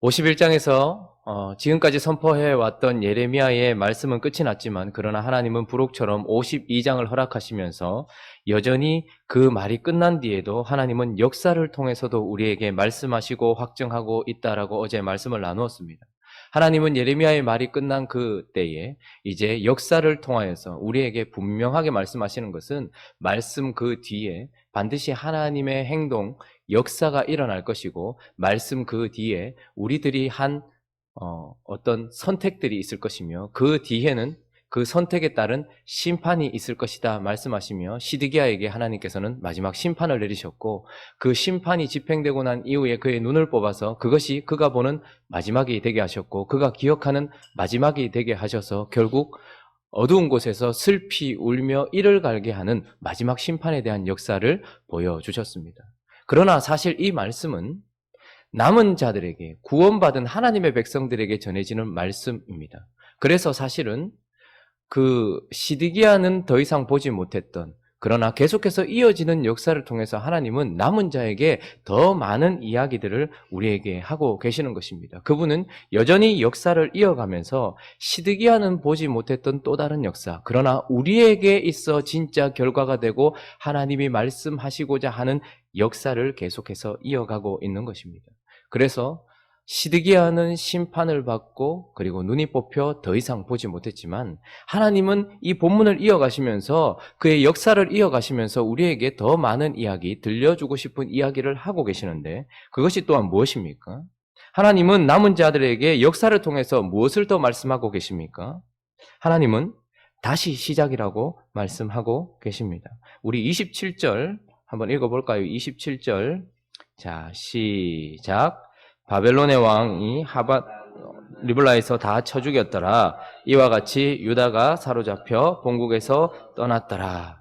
51장에서 지금까지 선포해왔던 예레미야의 말씀은 끝이 났지만 그러나 하나님은 부록처럼 52장을 허락하시면서 여전히 그 말이 끝난 뒤에도 하나님은 역사를 통해서도 우리에게 말씀하시고 확증하고 있다라고 어제 말씀을 나누었습니다. 하나님은 예레미야의 말이 끝난 그 때에 이제 역사를 통하여서 우리에게 분명하게 말씀하시는 것은 말씀 그 뒤에 반드시 하나님의 행동, 역사가 일어날 것이고 말씀 그 뒤에 우리들이 한 어떤 선택들이 있을 것이며 그 뒤에는 그 선택에 따른 심판이 있을 것이다 말씀하시며 시드기야에게 하나님께서는 마지막 심판을 내리셨고 그 심판이 집행되고 난 이후에 그의 눈을 뽑아서 그것이 그가 보는 마지막이 되게 하셨고 그가 기억하는 마지막이 되게 하셔서 결국 어두운 곳에서 슬피 울며 이를 갈게 하는 마지막 심판에 대한 역사를 보여주셨습니다. 그러나 사실 이 말씀은 남은 자들에게 구원받은 하나님의 백성들에게 전해지는 말씀입니다. 그래서 사실은 그 시드기야는 더 이상 보지 못했던 그러나 계속해서 이어지는 역사를 통해서 하나님은 남은 자에게 더 많은 이야기들을 우리에게 하고 계시는 것입니다. 그분은 여전히 역사를 이어가면서 시드기야는 보지 못했던 또 다른 역사, 그러나 우리에게 있어 진짜 결과가 되고 하나님이 말씀하시고자 하는 역사를 계속해서 이어가고 있는 것입니다. 그래서 시드기야는 심판을 받고 그리고 눈이 뽑혀 더 이상 보지 못했지만 하나님은 이 본문을 이어가시면서 그의 역사를 이어가시면서 우리에게 더 많은 이야기, 들려주고 싶은 이야기를 하고 계시는데 그것이 또한 무엇입니까? 하나님은 남은 자들에게 역사를 통해서 무엇을 더 말씀하고 계십니까? 하나님은 다시 시작이라고 말씀하고 계십니다. 우리 27절 한번 읽어볼까요? 27절. 자, 시작. 바벨론의 왕이 리블라에서 다 쳐 죽였더라. 이와 같이 유다가 사로잡혀 본국에서 떠났더라.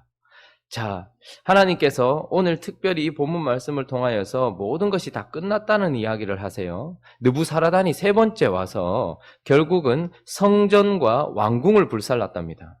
자, 하나님께서 오늘 특별히 이 본문 말씀을 통하여서 모든 것이 다 끝났다는 이야기를 하세요. 느부사라단이 세 번째 와서 결국은 성전과 왕궁을 불살랐답니다.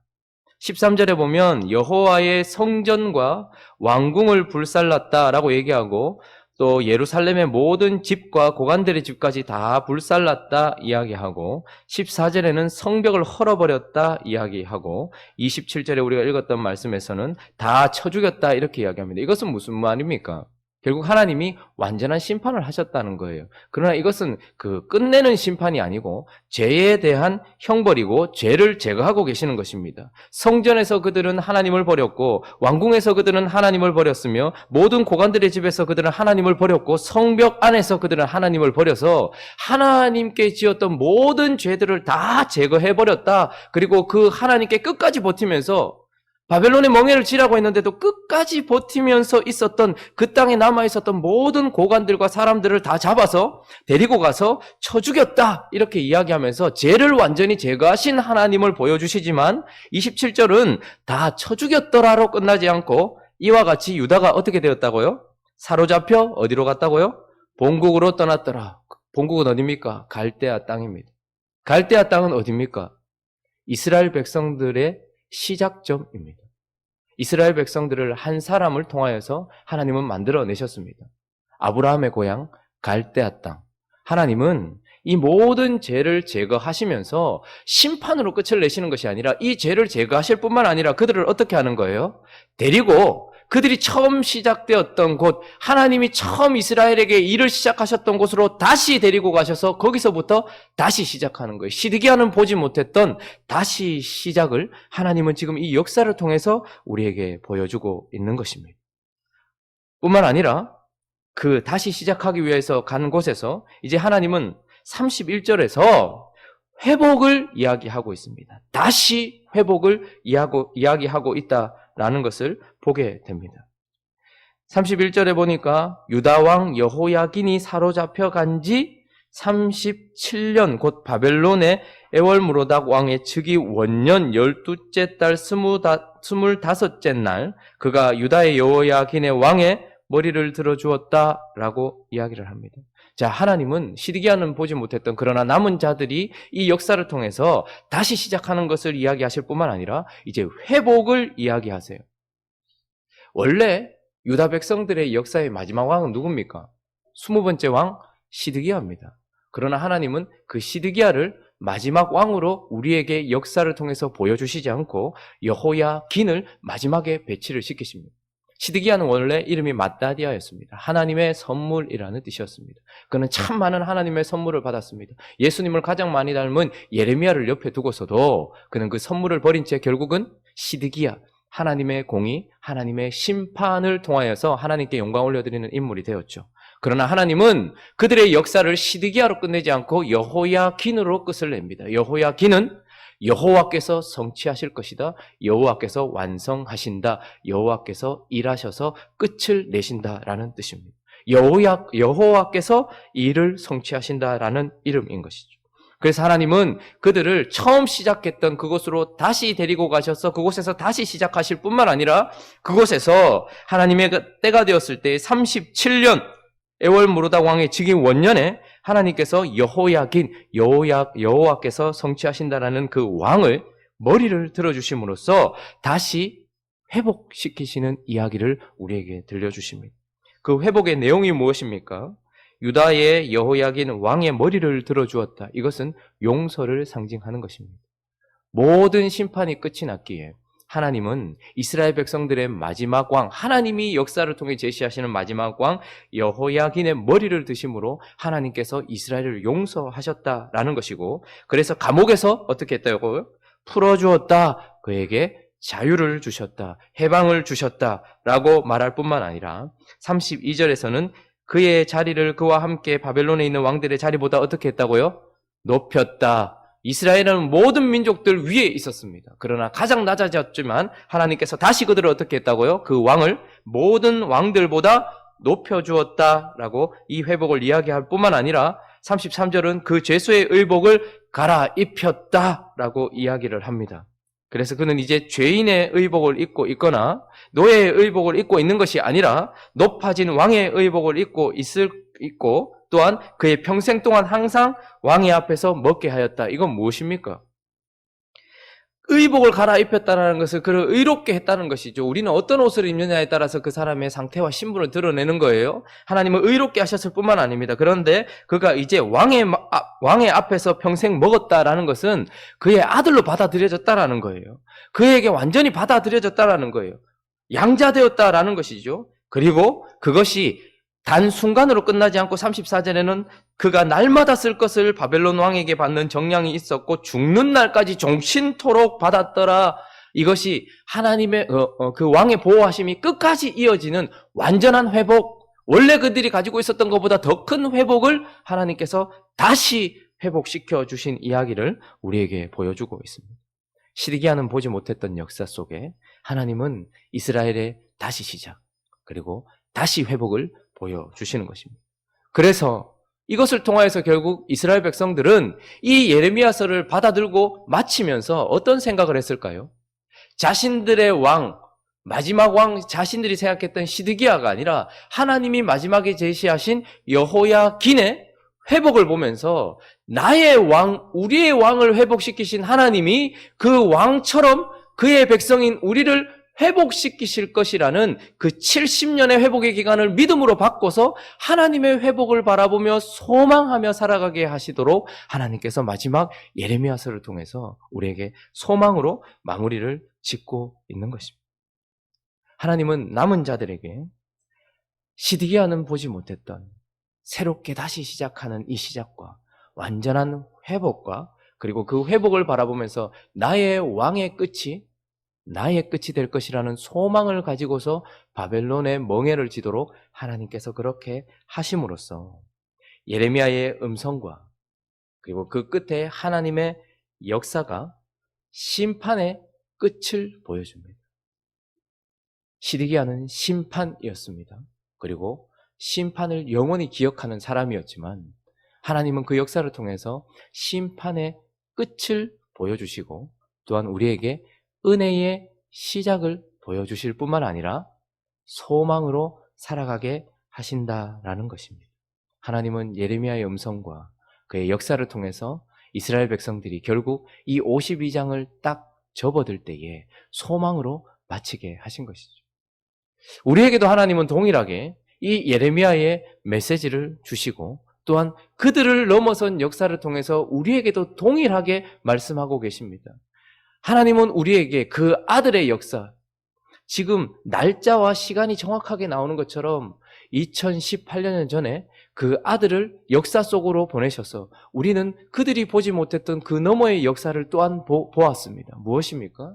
13절에 보면 여호와의 성전과 왕궁을 불살랐다라고 얘기하고 또 예루살렘의 모든 집과 고관들의 집까지 다 불살랐다 이야기하고 14절에는 성벽을 헐어버렸다 이야기하고 27절에 우리가 읽었던 말씀에서는 다 쳐 죽였다 이렇게 이야기합니다. 이것은 무슨 말입니까? 결국 하나님이 완전한 심판을 하셨다는 거예요. 그러나 이것은 그 끝내는 심판이 아니고 죄에 대한 형벌이고 죄를 제거하고 계시는 것입니다. 성전에서 그들은 하나님을 버렸고 왕궁에서 그들은 하나님을 버렸으며 모든 고관들의 집에서 그들은 하나님을 버렸고 성벽 안에서 그들은 하나님을 버려서 하나님께 지었던 모든 죄들을 다 제거해버렸다. 그리고 그 하나님께 끝까지 버티면서 바벨론의 멍에를 지라고 했는데도 끝까지 버티면서 있었던 그 땅에 남아있었던 모든 고관들과 사람들을 다 잡아서 데리고 가서 쳐 죽였다 이렇게 이야기하면서 죄를 완전히 제거하신 하나님을 보여주시지만 27절은 다 쳐 죽였더라로 끝나지 않고 이와 같이 유다가 어떻게 되었다고요? 사로잡혀 어디로 갔다고요? 본국으로 떠났더라. 본국은 어디입니까? 갈대아 땅입니다. 갈대아 땅은 어디입니까? 이스라엘 백성들의 시작점입니다. 이스라엘 백성들을 한 사람을 통하여서 하나님은 만들어내셨습니다. 아브라함의 고향 갈대아 땅. 하나님은 이 모든 죄를 제거하시면서 심판으로 끝을 내시는 것이 아니라 이 죄를 제거하실 뿐만 아니라 그들을 어떻게 하는 거예요? 데리고 그들이 처음 시작되었던 곳, 하나님이 처음 이스라엘에게 일을 시작하셨던 곳으로 다시 데리고 가셔서 거기서부터 다시 시작하는 거예요. 시드기야는 보지 못했던 다시 시작을 하나님은 지금 이 역사를 통해서 우리에게 보여주고 있는 것입니다. 뿐만 아니라 그 다시 시작하기 위해서 간 곳에서 이제 하나님은 31절에서 회복을 이야기하고 있습니다. 다시 회복을 이야기하고 있다라는 것을 보게 됩니다. 31절에 보니까 유다 왕 여호야긴이 사로잡혀 간 지 37년 곧 바벨론의 에월무로닥 왕의 즉위 원년 12째 달 25째 날 그가 유다의 여호야긴의 왕의 머리를 들어주었다라고 이야기를 합니다. 자, 하나님은 시드기야는 보지 못했던 그러나 남은 자들이 이 역사를 통해서 다시 시작하는 것을 이야기하실 뿐만 아니라 이제 회복을 이야기하세요. 원래 유다 백성들의 역사의 마지막 왕은 누굽니까? 20번째 왕 시드기야입니다. 그러나 하나님은 그 시드기야를 마지막 왕으로 우리에게 역사를 통해서 보여주시지 않고 여호야긴을 마지막에 배치를 시키십니다. 시드기야는 원래 이름이 마따디아였습니다. 하나님의 선물이라는 뜻이었습니다. 그는 참 많은 하나님의 선물을 받았습니다. 예수님을 가장 많이 닮은 예레미야를 옆에 두고서도 그는 그 선물을 버린 채 결국은 시드기야, 하나님의 공의, 하나님의 심판을 통하여서 하나님께 영광 올려드리는 인물이 되었죠. 그러나 하나님은 그들의 역사를 시드기야로 끝내지 않고 여호야긴으로 끝을 냅니다. 여호야긴은 여호와께서 성취하실 것이다. 여호와께서 완성하신다. 여호와께서 일하셔서 끝을 내신다라는 뜻입니다. 여호와께서 일을 성취하신다라는 이름인 것이죠. 그래서 하나님은 그들을 처음 시작했던 그곳으로 다시 데리고 가셔서 그곳에서 다시 시작하실 뿐만 아니라 그곳에서 하나님의 때가 되었을 때 37년 에월무르다 왕의 즉위 원년에 하나님께서 여호야긴, 여호와께서 성취하신다라는 그 왕을 머리를 들어주심으로써 다시 회복시키시는 이야기를 우리에게 들려주십니다. 그 회복의 내용이 무엇입니까? 유다의 여호야긴 왕의 머리를 들어주었다. 이것은 용서를 상징하는 것입니다. 모든 심판이 끝이 났기에 하나님은 이스라엘 백성들의 마지막 왕, 하나님이 역사를 통해 제시하시는 마지막 왕 여호야긴의 머리를 드심으로 하나님께서 이스라엘을 용서하셨다라는 것이고, 그래서 감옥에서 어떻게 했다고요? 풀어주었다. 그에게 자유를 주셨다. 해방을 주셨다라고 말할 뿐만 아니라 32절에서는 그의 자리를 그와 함께 바벨론에 있는 왕들의 자리보다 어떻게 했다고요? 높였다. 이스라엘은 모든 민족들 위에 있었습니다. 그러나 가장 낮아졌지만 하나님께서 다시 그들을 어떻게 했다고요? 그 왕을 모든 왕들보다 높여주었다라고 이 회복을 이야기할 뿐만 아니라 33절은 그 죄수의 의복을 갈아입혔다라고 이야기를 합니다. 그래서 그는 이제 죄인의 의복을 입고 있거나 노예의 의복을 입고 있는 것이 아니라 높아진 왕의 의복을 입고 있고 또한 그의 평생 동안 항상 왕의 앞에서 먹게 하였다. 이건 무엇입니까? 의복을 갈아입혔다는 것은 그를 의롭게 했다는 것이죠. 우리는 어떤 옷을 입느냐에 따라서 그 사람의 상태와 신분을 드러내는 거예요. 하나님은 의롭게 하셨을 뿐만 아닙니다. 그런데 그가 이제 왕의 앞에서 평생 먹었다라는 것은 그의 아들로 받아들여졌다라는 거예요. 그에게 완전히 받아들여졌다라는 거예요. 양자되었다라는 것이죠. 그리고 그것이 단순간으로 끝나지 않고 34절에는 그가 날마다 쓸 것을 바벨론 왕에게 받는 정량이 있었고 죽는 날까지 종신토록 받았더라. 이것이 하나님의 그 왕의 보호하심이 끝까지 이어지는 완전한 회복, 원래 그들이 가지고 있었던 것보다 더 큰 회복을 하나님께서 다시 회복시켜 주신 이야기를 우리에게 보여주고 있습니다. 시드기야는 보지 못했던 역사 속에 하나님은 이스라엘의 다시 시작, 그리고 다시 회복을 보여주시는 것입니다. 그래서 이것을 통하여서 결국 이스라엘 백성들은 이 예레미야서를 받아들고 마치면서 어떤 생각을 했을까요? 자신들의 왕, 마지막 왕, 자신들이 생각했던 시드기야가 아니라 하나님이 마지막에 제시하신 여호야긴의 회복을 보면서 나의 왕, 우리의 왕을 회복시키신 하나님이 그 왕처럼 그의 백성인 우리를 회복시키실 것이라는 그 70년의 회복의 기간을 믿음으로 바꿔서 하나님의 회복을 바라보며 소망하며 살아가게 하시도록 하나님께서 마지막 예레미야서를 통해서 우리에게 소망으로 마무리를 짓고 있는 것입니다. 하나님은 남은 자들에게 시드기야는 보지 못했던 새롭게 다시 시작하는 이 시작과 완전한 회복과 그리고 그 회복을 바라보면서 나의 왕의 끝이 될 것이라는 소망을 가지고서 바벨론의 멍에를 지도록 하나님께서 그렇게 하심으로써 예레미야의 음성과 그리고 그 끝에 하나님의 역사가 심판의 끝을 보여줍니다. 시드기야는 심판이었습니다. 그리고 심판을 영원히 기억하는 사람이었지만 하나님은 그 역사를 통해서 심판의 끝을 보여주시고 또한 우리에게 은혜의 시작을 보여주실 뿐만 아니라 소망으로 살아가게 하신다라는 것입니다. 하나님은 예레미야의 음성과 그의 역사를 통해서 이스라엘 백성들이 결국 이 52장을 딱 접어들 때에 소망으로 마치게 하신 것이죠. 우리에게도 하나님은 동일하게 이 예레미야의 메시지를 주시고 또한 그들을 넘어선 역사를 통해서 우리에게도 동일하게 말씀하고 계십니다. 하나님은 우리에게 그 아들의 역사, 지금 날짜와 시간이 정확하게 나오는 것처럼 2018년 전에 그 아들을 역사 속으로 보내셔서 우리는 그들이 보지 못했던 그 너머의 역사를 또한 보았습니다. 무엇입니까?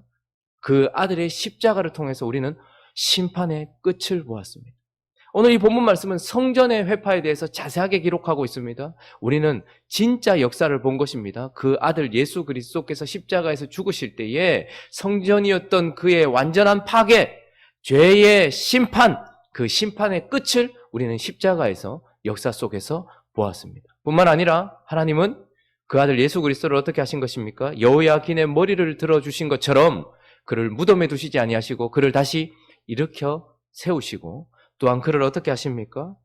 그 아들의 십자가를 통해서 우리는 심판의 끝을 보았습니다. 오늘 이 본문 말씀은 성전의 회파에 대해서 자세하게 기록하고 있습니다. 우리는 진짜 역사를 본 것입니다. 그 아들 예수 그리스도께서 십자가에서 죽으실 때에 성전이었던 그의 완전한 파괴, 죄의 심판, 그 심판의 끝을 우리는 십자가에서 역사 속에서 보았습니다. 뿐만 아니라 하나님은 그 아들 예수 그리스도를 어떻게 하신 것입니까? 여호야긴의 머리를 들어주신 것처럼 그를 무덤에 두시지 아니하시고 그를 다시 일으켜 세우시고 또한 그를 어떻게 하십니까?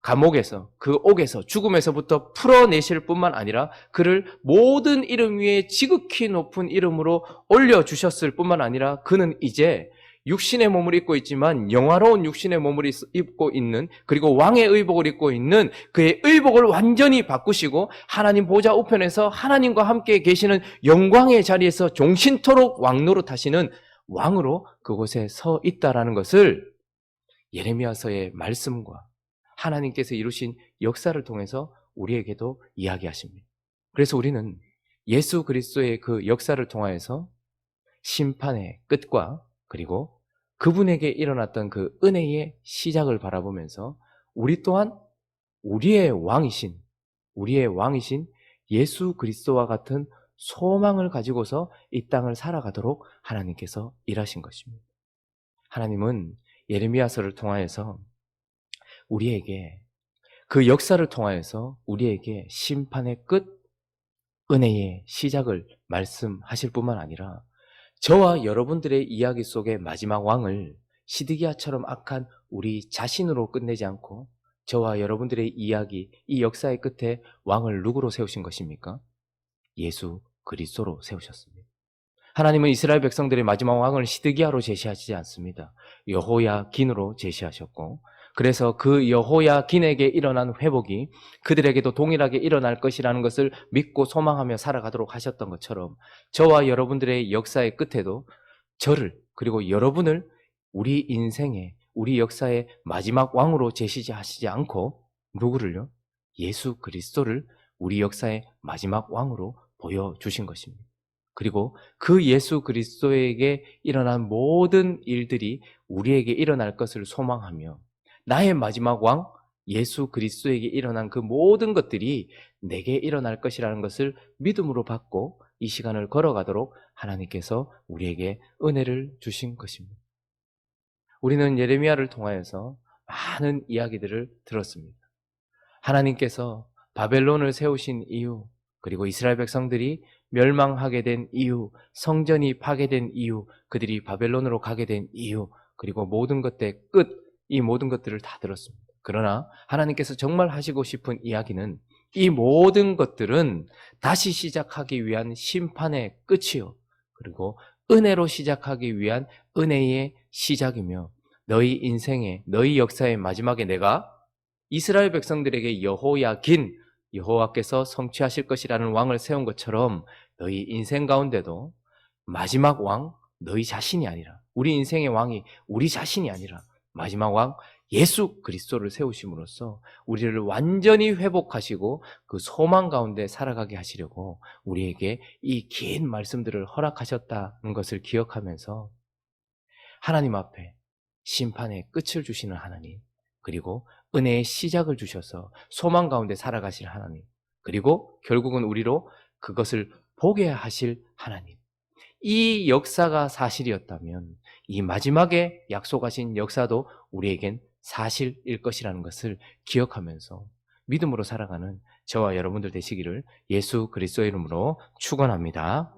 감옥에서, 그 옥에서, 죽음에서부터 풀어내실 뿐만 아니라 그를 모든 이름 위에 지극히 높은 이름으로 올려주셨을 뿐만 아니라 그는 이제 육신의 몸을 입고 있지만 영화로운 육신의 몸을 입고 있는, 그리고 왕의 의복을 입고 있는 그의 의복을 완전히 바꾸시고 하나님 보좌 우편에서 하나님과 함께 계시는 영광의 자리에서 종신토록 왕노릇하시는 왕으로 그곳에 서 있다라는 것을 예레미야서의 말씀과 하나님께서 이루신 역사를 통해서 우리에게도 이야기하십니다. 그래서 우리는 예수 그리스도의 그 역사를 통하여서 심판의 끝과 그리고 그분에게 일어났던 그 은혜의 시작을 바라보면서 우리 또한 우리의 왕이신 예수 그리스도와 같은 소망을 가지고서 이 땅을 살아가도록 하나님께서 일하신 것입니다. 하나님은 예레미야서를 통하여서 우리에게 그 역사를 통하여서 우리에게 심판의 끝, 은혜의 시작을 말씀하실 뿐만 아니라 저와 여러분들의 이야기 속의 마지막 왕을 시드기야처럼 악한 우리 자신으로 끝내지 않고 저와 여러분들의 이야기, 이 역사의 끝에 왕을 누구로 세우신 것입니까? 예수 그리스도로 세우셨습니다. 하나님은 이스라엘 백성들의 마지막 왕을 시드기야로 제시하지 않습니다. 여호야긴으로 제시하셨고, 그래서 그 여호야긴에게 일어난 회복이 그들에게도 동일하게 일어날 것이라는 것을 믿고 소망하며 살아가도록 하셨던 것처럼 저와 여러분들의 역사의 끝에도 저를 그리고 여러분을 우리 인생의, 우리 역사의 마지막 왕으로 제시하시지 않고 누구를요? 예수 그리스도를 우리 역사의 마지막 왕으로 보여주신 것입니다. 그리고 그 예수 그리스도에게 일어난 모든 일들이 우리에게 일어날 것을 소망하며 나의 마지막 왕 예수 그리스도에게 일어난 그 모든 것들이 내게 일어날 것이라는 것을 믿음으로 받고 이 시간을 걸어가도록 하나님께서 우리에게 은혜를 주신 것입니다. 우리는 예레미야를 통하여서 많은 이야기들을 들었습니다. 하나님께서 바벨론을 세우신 이유, 그리고 이스라엘 백성들이 멸망하게 된 이유, 성전이 파괴된 이유, 그들이 바벨론으로 가게 된 이유, 그리고 모든 것의 끝, 이 모든 것들을 다 들었습니다. 그러나 하나님께서 정말 하시고 싶은 이야기는 이 모든 것들은 다시 시작하기 위한 심판의 끝이요, 그리고 은혜로 시작하기 위한 은혜의 시작이며 너희 인생의, 너희 역사의 마지막에 내가 이스라엘 백성들에게 여호야긴, 여호와께서 성취하실 것이라는 왕을 세운 것처럼 너희 인생 가운데도 마지막 왕, 너희 자신이 아니라, 우리 인생의 왕이 우리 자신이 아니라 마지막 왕 예수 그리스도를 세우심으로써 우리를 완전히 회복하시고 그 소망 가운데 살아가게 하시려고 우리에게 이 긴 말씀들을 허락하셨다는 것을 기억하면서 하나님 앞에 심판의 끝을 주시는 하나님, 그리고 은혜의 시작을 주셔서 소망 가운데 살아가실 하나님, 그리고 결국은 우리로 그것을 보게 하실 하나님, 이 역사가 사실이었다면 이 마지막에 약속하신 역사도 우리에겐 사실일 것이라는 것을 기억하면서 믿음으로 살아가는 저와 여러분들 되시기를 예수 그리스도의 이름으로 축원합니다.